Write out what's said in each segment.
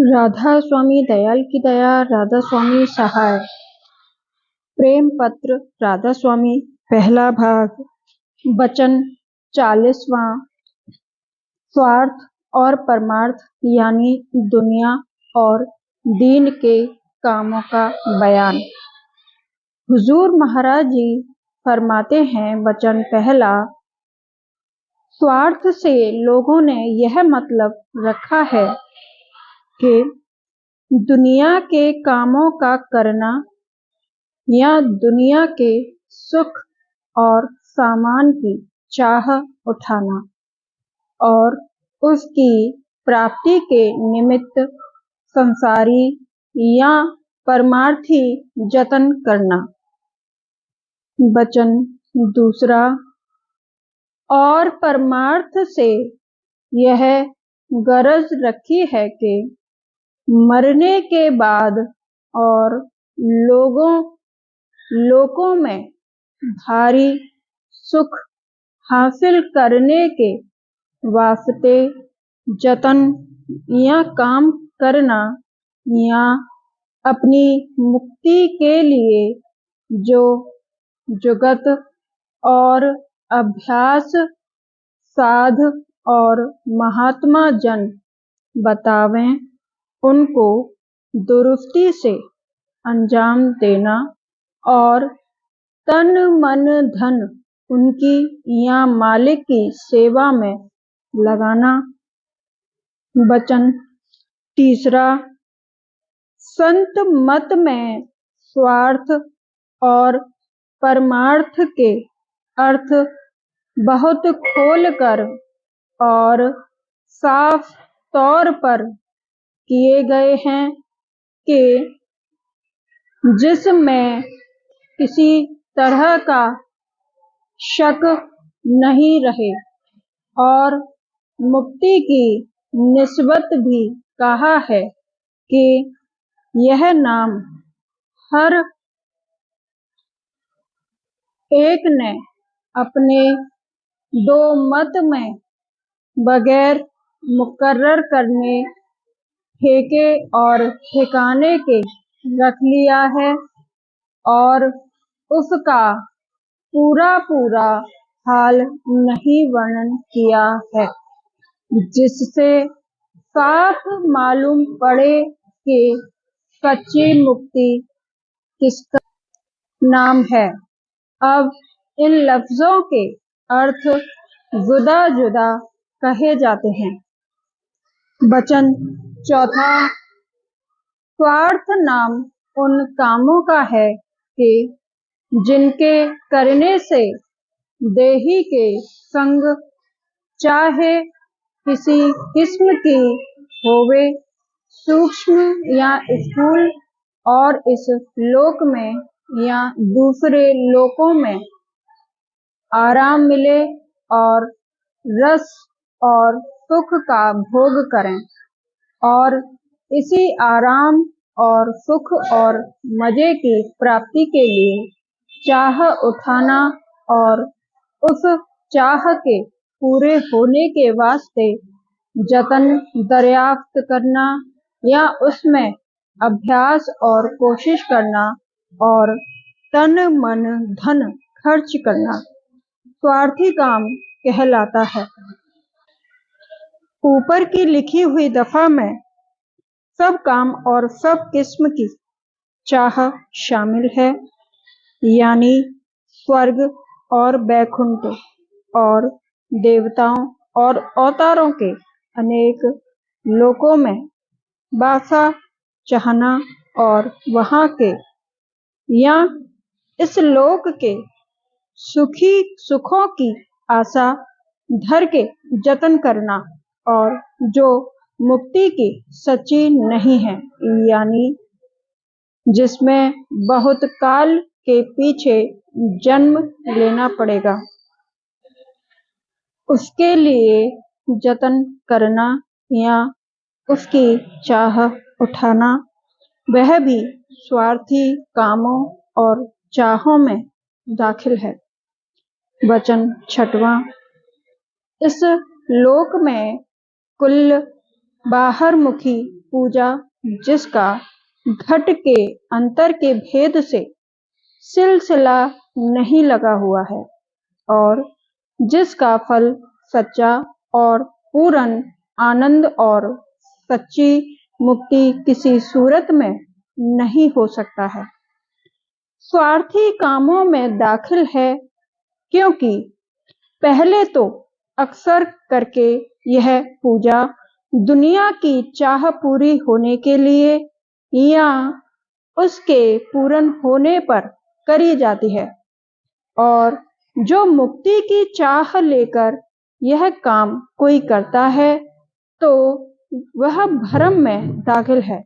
राधा स्वामी दयाल की दया, राधा स्वामी सहाय। प्रेम पत्र राधा स्वामी, पहला भाग। वचन 40वां। स्वार्थ और परमार्थ यानी दुनिया और दीन के कामों का बयान। हुजूर महाराज जी फरमाते हैं, वचन पहला, स्वार्थ से लोगों ने यह मतलब रखा है कि दुनिया के कामों का करना या दुनिया के सुख और सामान की चाह उठाना और उसकी प्राप्ति के निमित्त संसारी या परमार्थी जतन करना। वचन दूसरा, और परमार्थ से यह गरज रखी है कि मरने के बाद और लोकों में भारी सुख हासिल करने के वास्ते जतन या काम करना या अपनी मुक्ति के लिए जो जुगत और अभ्यास साध और महात्मा जन बतावें, उनको दुरुस्ती से अंजाम देना और तन मन धन उनकी या मालिक की सेवा में लगाना। वचन तीसरा, संत मत में स्वार्थ और परमार्थ के अर्थ बहुत खोलकर और साफ तौर पर किए गए हैं कि जिसमें किसी तरह का शक नहीं रहे, और मुक्ति की निस्बत भी कहा है कि यह नाम हर एक ने अपने दो मत में बगैर मुकर्रर करने, ठेके और ठिकाने के रख लिया है और उसका पूरा हाल नहीं वर्णन किया है, जिससे साफ मालूम पड़े कि सच्ची मुक्ति किसका नाम है। अब इन लफ्जों के अर्थ जुदा जुदा कहे जाते हैं। वचन चौथा, स्वार्थ नाम उन कामों का है कि जिनके करने से देही के संग चाहे किसी किस्म की होवे, सूक्ष्म या स्थूल, और इस लोक में या दूसरे लोकों में आराम मिले और रस और सुख का भोग करें, और इसी आराम और सुख और मजे की प्राप्ति के लिए चाह उठाना और उस चाह के पूरे होने के वास्ते जतन दरियाफ्त करना या उसमें अभ्यास और कोशिश करना और तन मन धन खर्च करना स्वार्थी काम कहलाता है। ऊपर की लिखी हुई दफा में सब काम और सब किस्म की चाह शामिल है, यानी स्वर्ग और बैकुंठ और देवताओं और अवतारों के अनेक लोकों में वासा चाहना और वहां के या इस लोक के सुखों की आशा धर के जतन करना, और जो मुक्ति की सच्ची नहीं है, यानी जिसमें बहुत काल के पीछे जन्म लेना पड़ेगा, उसके लिए जतन करना या उसकी चाह उठाना, वह भी स्वार्थी कामों और चाहों में दाखिल है। वचन छठवां, इस लोक में कुल बाहरमुखी पूजा जिसका घट के अंतर के भेद से सिलसिला नहीं लगा हुआ है और जिसका फल सच्चा और पूर्ण आनंद और सच्ची मुक्ति किसी सूरत में नहीं हो सकता है, स्वार्थी कामों में दाखिल है, क्योंकि पहले तो अक्सर करके यह पूजा दुनिया की चाह पूरी होने के लिए या उसके पूर्ण होने पर करी जाती है और जो मुक्ति की चाह लेकर यह काम कोई करता है तो वह भ्रम में दाखिल है,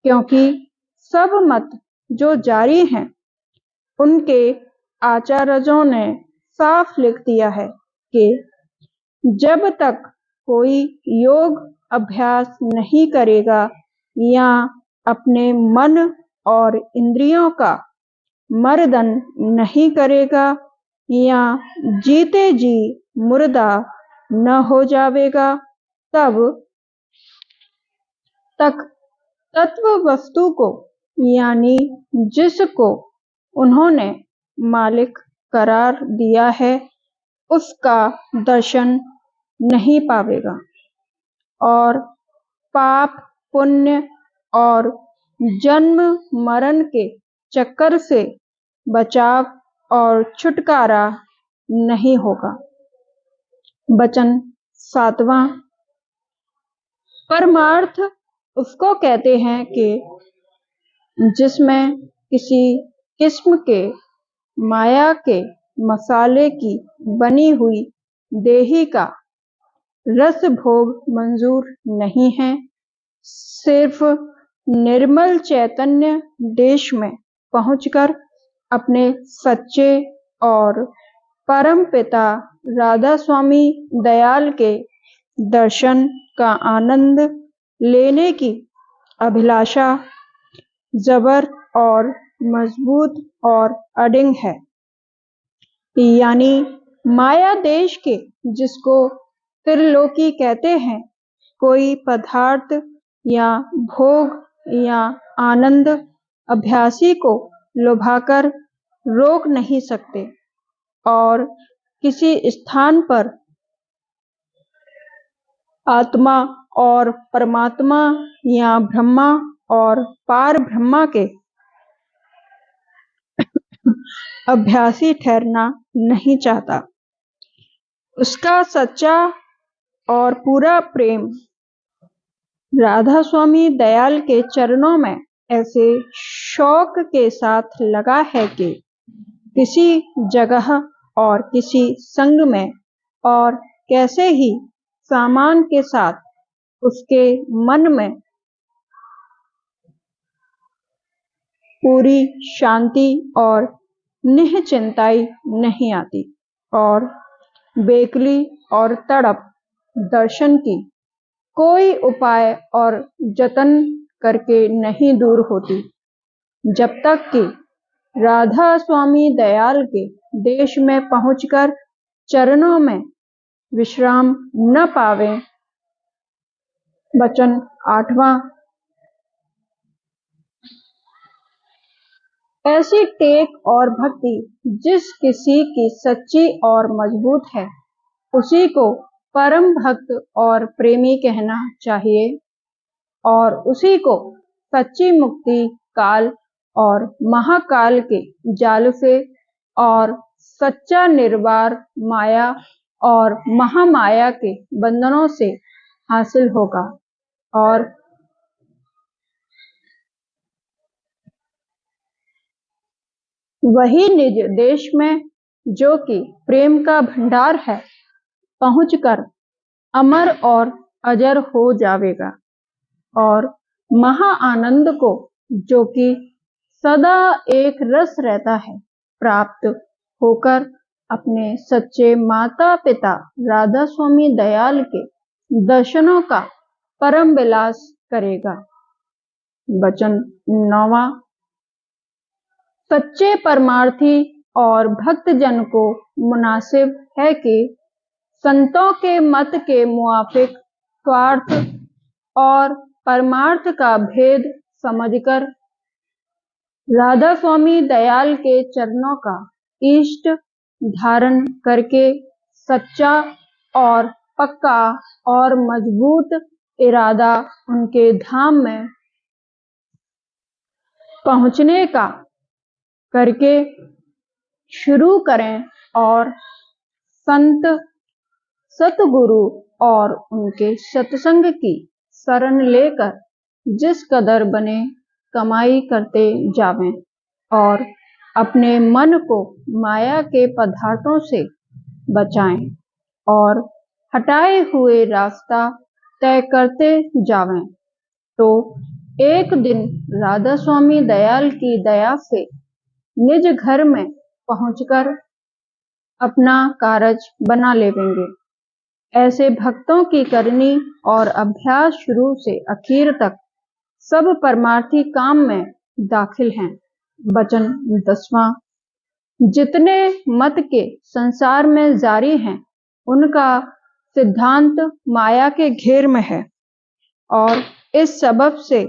क्योंकि सब मत जो जारी हैं उनके आचार्यों ने साफ लिख दिया है कि जब तक कोई योग अभ्यास नहीं करेगा या अपने मन और इंद्रियों का मर्दन नहीं करेगा या जीते जी मुर्दा न हो जावेगा, तब तक तत्व वस्तु को यानी जिसको उन्होंने मालिक करार दिया है उसका दर्शन नहीं पावेगा और पाप पुण्य और जन्म मरण के चक्कर से बचाव और छुटकारा नहीं होगा। वचन 7वां। परमार्थ उसको कहते हैं कि जिसमें किसी किस्म के माया के मसाले की बनी हुई देही का रस भोग मंजूर नहीं है, सिर्फ निर्मल चैतन्य देश में पहुंचकर अपने सच्चे और परम पिता राधा स्वामी दयाल के दर्शन का आनंद लेने की अभिलाषा जबर और मजबूत और अडिग है, यानी माया देश के जिसको त्रिलोकी कहते हैं, कोई पदार्थ या भोग या आनंद अभ्यासी को लुभाकर रोक नहीं सकते और किसी स्थान पर आत्मा और परमात्मा या ब्रह्मा और पार ब्रह्मा के अभ्यासी ठहरना नहीं चाहता। उसका सच्चा और पूरा प्रेम राधा स्वामी दयाल के चरणों में ऐसे शौक के साथ लगा है कि किसी जगह और किसी संग में और कैसे ही सामान के साथ उसके मन में पूरी शांति और निश्चिंताई नहीं आती और बेकली और तड़प दर्शन की कोई उपाय और जतन करके नहीं दूर होती, जब तक कि राधा स्वामी दयाल के देश में पहुंचकर चरणों में विश्राम न पावे। वचन 8वां। ऐसी टेक और भक्ति जिस किसी की सच्ची और मजबूत है उसी को परम भक्त और प्रेमी कहना चाहिए और उसी को सच्ची मुक्ति काल और महाकाल के जाल से और सच्चा निर्वार माया और महामाया के बंधनों से हासिल होगा और वही निज देश में जो कि प्रेम का भंडार है पहुंचकर अमर और अजर हो जावेगा और महा आनंद को जो कि सदा एक रस रहता है प्राप्त होकर अपने सच्चे माता पिता राधा स्वामी दयाल के दर्शनों का परम विलास करेगा। वचन 9वां। सच्चे परमार्थी और भक्त जन को मुनासिब है कि संतों के मत के मुआफिक स्वार्थ और परमार्थ का भेद समझकर राधा स्वामी दयाल के चरणों का इष्ट धारण करके सच्चा और पक्का और मजबूत इरादा उनके धाम में पहुंचने का करके शुरू करें और संत सतगुरु और उनके सत्संग की शरण लेकर जिस कदर बने कमाई करते जावें और अपने मन को माया के पदार्थों से बचाएं और हटाए हुए रास्ता तय करते जावें, तो एक दिन राधा स्वामी दयाल की दया से निज घर में पहुंचकर अपना कारज बना लेंगे। ऐसे भक्तों की करनी और अभ्यास शुरू से आखिर तक सब परमार्थी काम में दाखिल हैं। वचन 10वां। जितने मत के संसार में जारी हैं उनका सिद्धांत माया के घेर में है और इस सबब से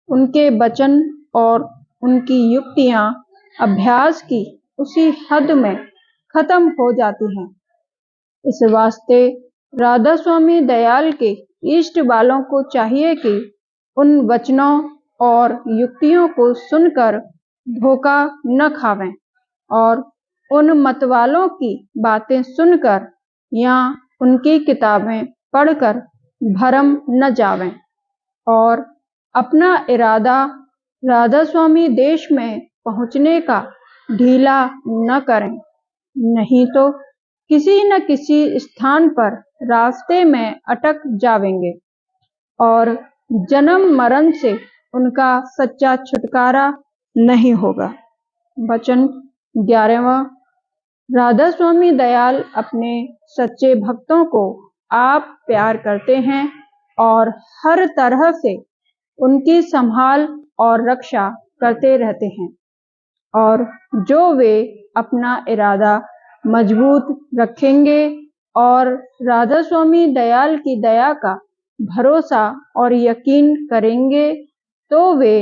उनके वचन और उनकी युक्तियां अभ्यास की उसी हद में खत्म हो जाती हैं। इस वास्ते राधा स्वामी दयाल के इष्ट वालों को चाहिए कि उन वचनों और युक्तियों को सुनकर धोखा न खावें और उन मतवालों की बातें सुनकर या उनकी किताबें पढ़कर भरम न जावें और अपना इरादा राधा स्वामी देश में पहुंचने का ढीला न करें, नहीं तो किसी न किसी स्थान पर रास्ते में अटक जावेंगे और जन्म मरण से उनका सच्चा छुटकारा नहीं होगा। वचन 11वां। राधा स्वामी दयाल अपने सच्चे भक्तों को आप प्यार करते हैं और हर तरह से उनकी संभाल और रक्षा करते रहते हैं और जो वे अपना इरादा मजबूत रखेंगे और राधा स्वामी दयाल की दया का भरोसा और यकीन करेंगे तो वे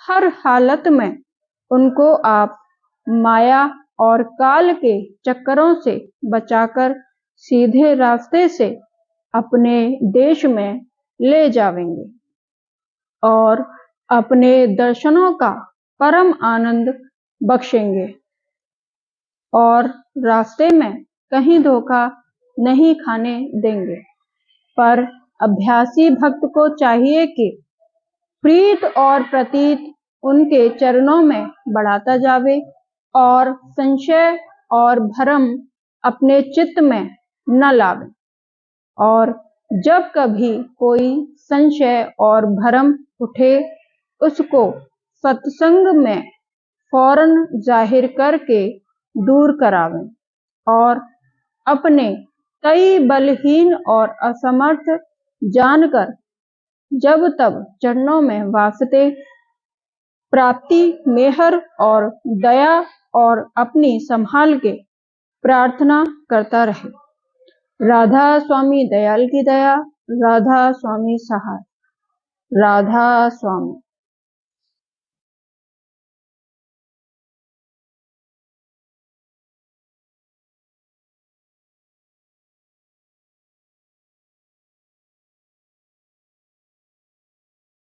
हर हालत में उनको आप माया और काल के चक्करों से बचाकर सीधे रास्ते से अपने देश में ले जावेंगे और अपने दर्शनों का परम आनंद बख्शेंगे और रास्ते में कहीं धोखा नहीं खाने देंगे। पर अभ्यासी भक्त को चाहिए कि प्रीत और प्रतीत उनके चरणों में बढ़ाता जावे और संशय और भ्रम अपने चित्त में न लावे और जब कभी कोई संशय और भ्रम उठे उसको सत्संग में फौरन जाहिर करके दूर करावें और अपने कई बलहीन और असमर्थ जानकर जब तब चरणों में वास्ते प्राप्ति मेहर और दया और अपनी संभाल के प्रार्थना करता रहे। राधा स्वामी दयाल की दया, राधा स्वामी सहाय, राधा स्वामी।